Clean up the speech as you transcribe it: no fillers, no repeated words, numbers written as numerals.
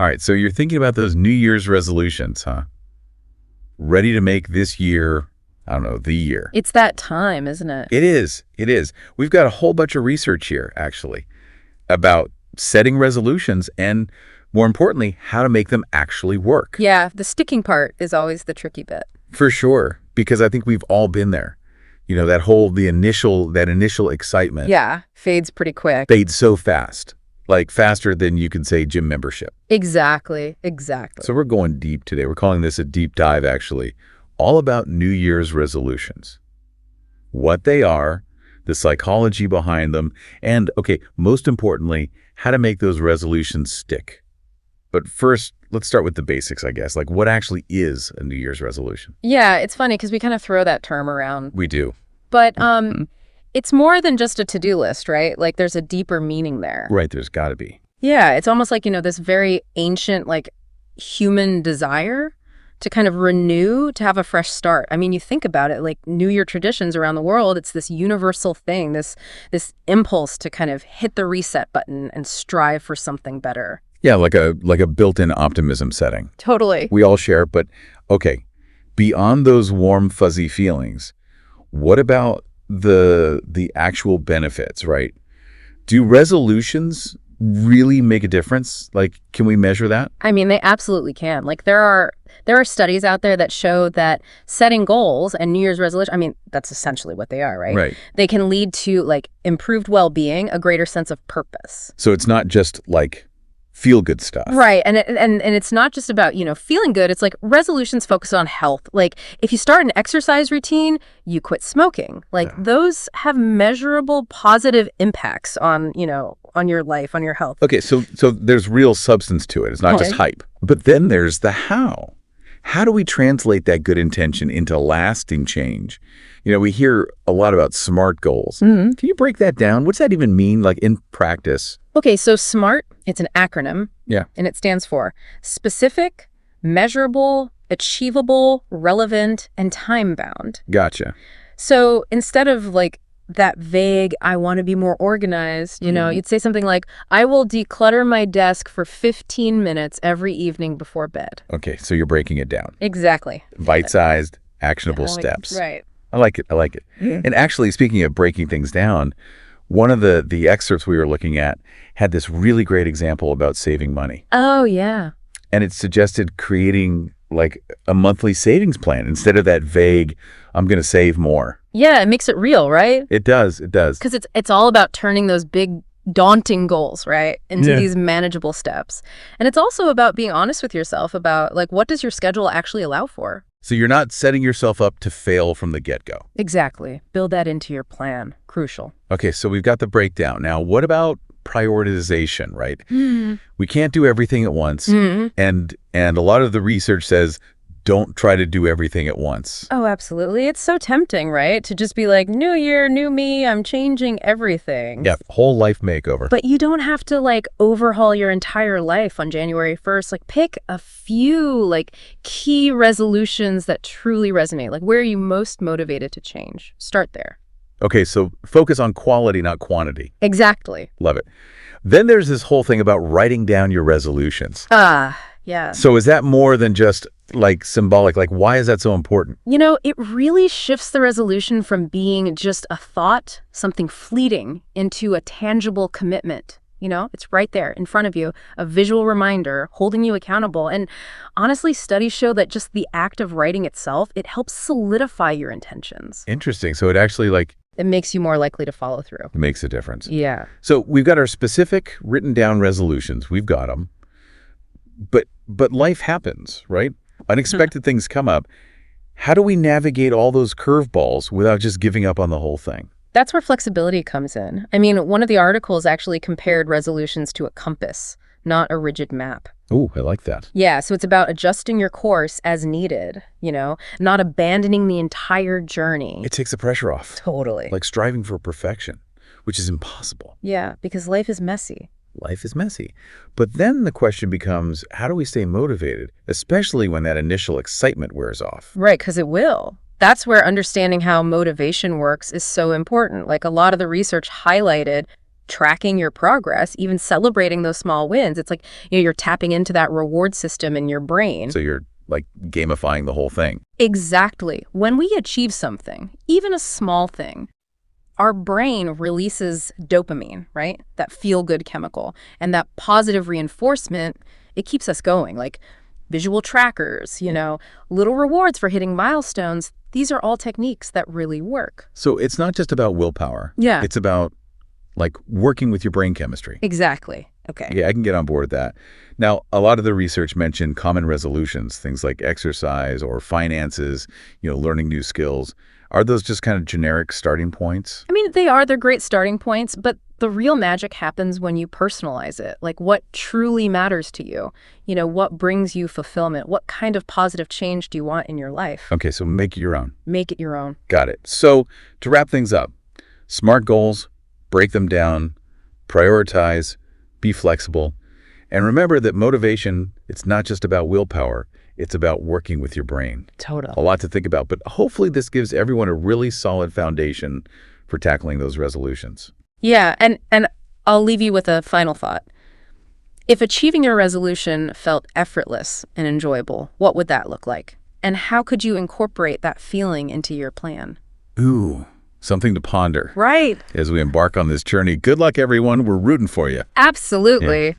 All right, so you're thinking about those New Year's resolutions, huh? Ready to make this year, I don't know, the year. It's that time, isn't it? It is. It is. We've got a whole bunch of research here, actually, about setting resolutions and, more importantly, how to make them actually work. Yeah, the sticking part is always the tricky bit. For sure, because I think we've all been there. You know, that initial excitement. Yeah, fades pretty quick. Fades so fast, like faster than you can say gym membership. Exactly. So we're going deep today. We're calling this a deep dive, actually, all about New Year's resolutions, what they are, the psychology behind them, and, okay, most importantly, how to make those resolutions stick. But first, let's start with the basics, I guess. Like, what actually is a New Year's resolution? Yeah, it's funny because we kind of throw that term around. We do. But it's more than just a to-do list, right? Like, there's a deeper meaning there. Right, there's got to be. Yeah, it's almost like, this very ancient, like, human desire to kind of renew, to have a fresh start. I mean, you think about it, like New Year traditions around the world, it's this universal thing, this impulse to kind of hit the reset button and strive for something better. Yeah, like a built-in optimism setting. Totally. We all share, but okay, beyond those warm, fuzzy feelings, what about the actual benefits, right? Do resolutions really make a difference? Like, can we measure that? I mean, they absolutely can. Like, there are studies out there that show that setting goals and New Year's resolution, I mean, that's essentially what they are, right? Right. They can lead to, like, improved well-being, a greater sense of purpose. So it's not just, like, feel-good stuff. Right. And it's not just about, feeling good. It's like resolutions focus on health. Like, if you start an exercise routine, you quit smoking. Like, those have measurable positive impacts on, on your life, on your health. Okay, so there's real substance to it. It's not just hype. But then there's the how. How do we translate that good intention into lasting change? We hear a lot about SMART goals. Can you break that down? What's that even mean, like, in practice? Okay, so SMART, it's an acronym. Yeah. And it stands for specific, measurable, achievable, relevant, and time-bound. Gotcha. So instead of, like, that vague, I want to be more organized, you'd say something like, I will declutter my desk for 15 minutes every evening before bed. Okay, so you're breaking it down. Exactly. Bite-sized, actionable steps. Right. I like it. And actually, speaking of breaking things down, one of the excerpts we were looking at had this really great example about saving money. Oh, yeah. And it suggested creating, like, a monthly savings plan instead of that vague, I'm going to save more. Yeah, it makes it real, right? It does. Because it's all about turning those big, daunting goals, right, into these manageable steps. And it's also about being honest with yourself about, like, what does your schedule actually allow for? So you're not setting yourself up to fail from the get-go. Exactly. Build that into your plan. Crucial. Okay, so we've got the breakdown. Now, what about prioritization, right? We can't do everything at once. And a lot of the research says, don't try to do everything at once. Oh, absolutely. It's so tempting, right? To just be like, new year, new me, I'm changing everything. Yeah, whole life makeover. But you don't have to, like, overhaul your entire life on January 1st. Like, pick a few, like, key resolutions that truly resonate. Like, where are you most motivated to change? Start there. Okay, so focus on quality, not quantity. Exactly. Love it. Then there's this whole thing about writing down your resolutions. Yeah. So is that more than just, like, symbolic? Like, why is that so important? It really shifts the resolution from being just a thought, something fleeting, into a tangible commitment. It's right there in front of you, a visual reminder holding you accountable. And honestly, studies show that just the act of writing itself, it helps solidify your intentions. Interesting. So it actually, like, it makes you more likely to follow through. Makes a difference. Yeah. So we've got our specific written down resolutions. We've got them. But life happens, right? Unexpected things come up. How do we navigate all those curveballs without just giving up on the whole thing? That's where flexibility comes in. I mean, one of the articles actually compared resolutions to a compass, not a rigid map. Oh, I like that. Yeah, so it's about adjusting your course as needed, not abandoning the entire journey. It takes the pressure off. Totally. Like striving for perfection, which is impossible. Yeah, because life is messy. Life is messy. But then the question becomes, how do we stay motivated, especially when that initial excitement wears off? Right, because it will. That's where understanding how motivation works is so important. Like, a lot of the research highlighted tracking your progress, even celebrating those small wins. It's like, you're tapping into that reward system in your brain. So you're like gamifying the whole thing. Exactly. When we achieve something, even a small thing, our brain releases dopamine, right? That feel-good chemical. And that positive reinforcement, it keeps us going. Like visual trackers, little rewards for hitting milestones. These are all techniques that really work. So it's not just about willpower. Yeah. It's about like working with your brain chemistry. Exactly. Okay. Yeah, I can get on board with that. Now, a lot of the research mentioned common resolutions, things like exercise or finances, learning new skills. Are those just kind of generic starting points? I mean, they're great starting points, but the real magic happens when you personalize it. Like what truly matters to you? What brings you fulfillment? What kind of positive change do you want in your life? Okay, so make it your own. Make it your own. Got it. So to wrap things up, SMART goals, break them down, prioritize, be flexible, and remember that motivation, it's not just about willpower. It's about working with your brain. Total. A lot to think about, but hopefully this gives everyone a really solid foundation for tackling those resolutions. Yeah, and I'll leave you with a final thought. If achieving your resolution felt effortless and enjoyable, what would that look like? And how could you incorporate that feeling into your plan? Ooh, something to ponder. Right. As we embark on this journey. Good luck, everyone. We're rooting for you. Absolutely. Yeah.